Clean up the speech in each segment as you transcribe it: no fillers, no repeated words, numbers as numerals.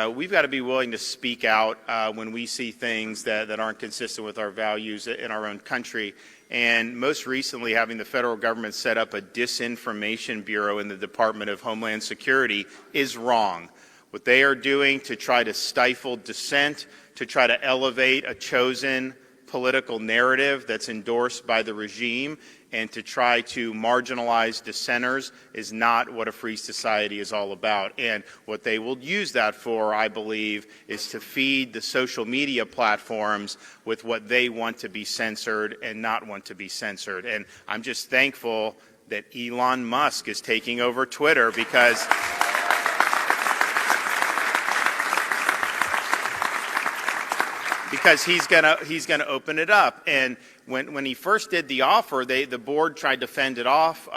we've got to be willing to speak out when we see things that aren't consistent with our values in our own country. And most recently, having the federal government set up a Disinformation Bureau in the Department of Homeland Security is wrong. What they are doing to try to stifle dissent, to try to elevate a chosen political narrative that's endorsed by the regime, and to try to marginalize dissenters is not what a free society is all about. And what they will use that for, I believe, is to feed the social media platforms with what they want to be censored and not want to be censored. And I'm just thankful that Elon Musk is taking over Twitter because he's gonna open it up. And when he first did the offer, the board tried to fend it off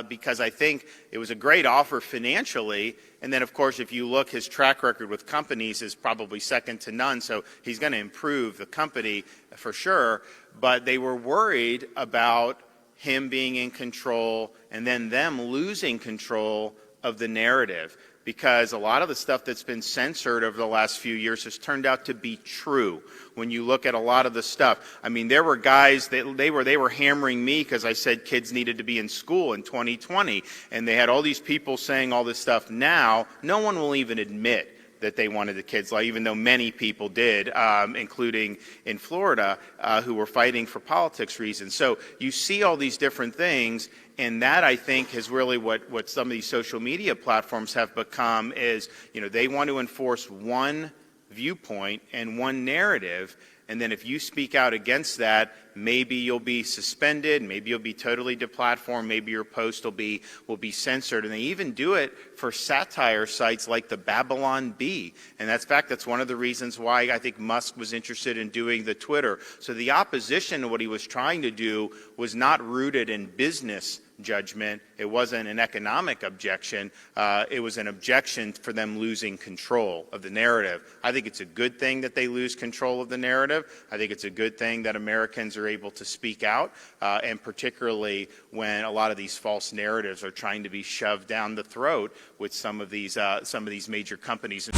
because I think it was a great offer financially. And then, of course, if you look, his track record with companies is probably second to none. So he's going to improve the company for sure. But they were worried about him being in control and then them losing control of the narrative, because a lot of the stuff that's been censored over the last few years has turned out to be true. When you look at a lot of the stuff, I mean, there were guys that they were hammering me because I said kids needed to be in school in 2020, and they had all these people saying all this stuff. Now, no one will even admit that they wanted the kids law, even though many people did, including in Florida, who were fighting for politics reasons. So you see all these different things, and that, I think, is really what some of these social media platforms have become is, they want to enforce one viewpoint and one narrative, and then if you speak out against that, maybe you'll be suspended, maybe you'll be totally deplatformed, maybe your post will be censored. And they even do it for satire sites like the Babylon Bee. And that's one of the reasons why I think Musk was interested in doing the Twitter. So the opposition to what he was trying to do was not rooted in business judgment. It wasn't an economic objection. It was an objection for them losing control of the narrative. I think it's a good thing that they lose control of the narrative. I think it's a good thing that Americans are able to speak out, and particularly when a lot of these false narratives are trying to be shoved down the throat with some of these major companies.